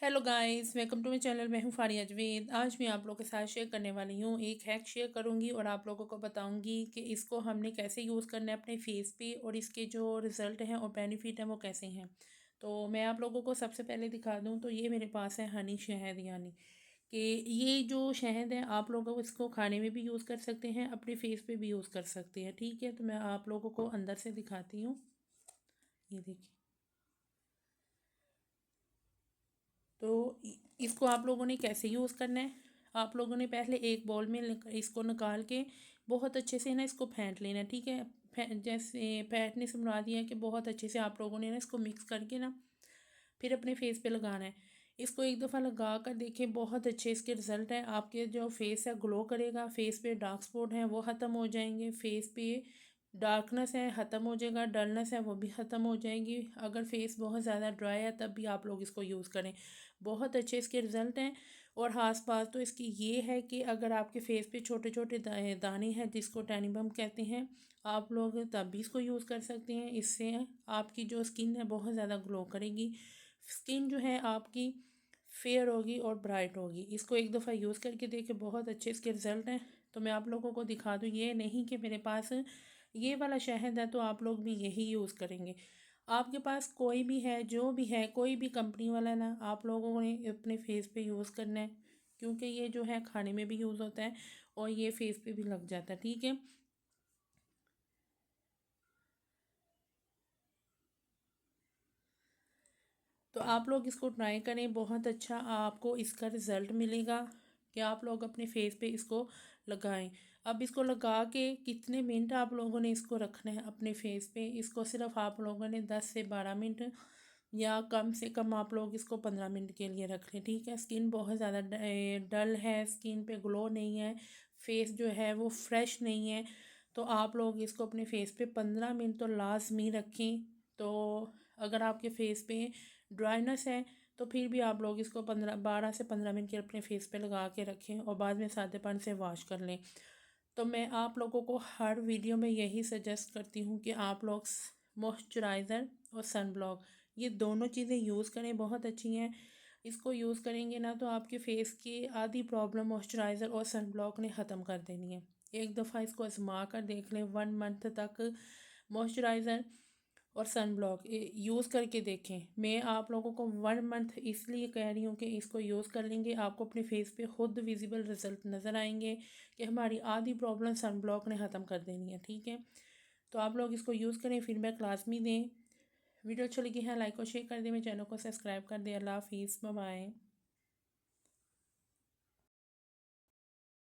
Hello guys, welcome to my channel. मैं हूं फारिया जवेद। आज मैं आप लोगों के साथ शेयर करने वाली हूं, एक हैक शेयर करूंगी और आप लोगों को बताऊंगी कि इसको हमने कैसे यूज़ करना है अपने फेस पे और इसके जो रिज़ल्ट हैं और बेनिफिट हैं वो कैसे हैं। तो मैं आप लोगों को सबसे पहले दिखा दूं तो ये मेरे पास है हनी शहद, यानी कि ये जो शहद है आप लोग इसको खाने में भी यूज़ कर सकते हैं, अपने फेस पे भी यूज़ कर सकते हैं। ठीक है, तो मैं आप लोगों को अंदर से दिखाती हूँ। ये देखिए, तो इसको आप लोगों ने कैसे यूज़ करना है। आप लोगों ने पहले एक बॉल में इसको निकाल के बहुत अच्छे से ना इसको फेंट लेना है। ठीक है, जैसे फेंटने से मुराद ये है कि बहुत अच्छे से आप लोगों ने ना इसको मिक्स करके ना फिर अपने फेस पे लगाना है। इसको एक दफ़ा लगा कर देखें, बहुत अच्छे इसके रिज़ल्ट हैं। आपके जो फेस है ग्लो करेगा, फेस पे डार्क स्पॉट हैं वो ख़त्म हो जाएंगे, फेस पे डार्कनेस है ख़त्म हो जाएगा, डलनेस है वो भी ख़त्म हो जाएगी। अगर फेस बहुत ज़्यादा ड्राई है तब भी आप लोग इसको यूज़ करें, बहुत अच्छे इसके रिज़ल्ट हैं। और खास बात तो इसकी ये है कि अगर आपके फेस पे छोटे छोटे दाने हैं जिसको टैनी बम कहते हैं, आप लोग तब भी इसको यूज़ कर सकते हैं। इससे आपकी जो स्किन है बहुत ज़्यादा ग्लो करेगी, स्किन जो है आपकी फेयर होगी और ब्राइट होगी। इसको एक दफ़ा यूज़ करके देखें, बहुत अच्छे इसके रिज़ल्ट हैं। तो मैं आप लोगों को दिखा दूँ, ये नहीं कि मेरे पास ये वाला शहद है तो आप लोग भी यही यूज़ करेंगे। आपके पास कोई भी है, जो भी है, कोई भी कंपनी वाला ना, आप लोगों ने अपने फेस पे यूज़ करना है, क्योंकि ये जो है खाने में भी यूज़ होता है और ये फेस पे भी लग जाता है। ठीक है, तो आप लोग इसको ट्राई करें, बहुत अच्छा आपको इसका रिज़ल्ट मिलेगा कि आप लोग अपने फेस पे इसको लगाएं। अब इसको लगा के कितने मिनट आप लोगों ने इसको रखना है अपने फेस पे, इसको सिर्फ आप लोगों ने 10 से 12 मिनट या कम से कम आप लोग इसको 15 मिनट के लिए रख लें। ठीक है, स्किन बहुत ज़्यादा डल है, स्किन पे ग्लो नहीं है, फेस जो है वो फ्रेश नहीं है, तो आप लोग इसको अपने फेस पे 15 मिनट तो लाजमी रखें। तो अगर आपके फेस पे ड्राइनेस है तो फिर भी आप लोग इसको 12 से 15 मिनट के अपने फेस पे लगा के रखें और बाद में सादे पानी से वॉश कर लें। तो मैं आप लोगों को हर वीडियो में यही सजेस्ट करती हूँ कि आप लोग मॉइस्चराइज़र और सन ब्लॉक ये दोनों चीज़ें यूज़ करें, बहुत अच्छी हैं। इसको यूज़ करेंगे ना तो आपके फेस की आधी प्रॉब्लम मॉइस्चराइज़र और सन ब्लॉक ने ख़त्म कर देनी है। एक दफ़ा इसको आजमा कर देख लें, 1 मंथ तक मॉइस्चराइज़र और सन ब्लॉक यूज़ करके देखें। मैं आप लोगों को 1 मंथ इसलिए कह रही हूँ कि इसको यूज़ कर लेंगे, आपको अपने फेस पे खुद विजिबल रिज़ल्ट नज़र आएंगे कि हमारी आधी प्रॉब्लम सन ब्लॉक ने ख़त्म कर देनी है। ठीक है, तो आप लोग इसको यूज़ करें, फीडबैक लाजमी दें। वीडियो अच्छी लगी है लाइक और शेयर कर दें, मेरे चैनल को सब्सक्राइब कर दें। अल्लाह हाफिज़, बाय बाय।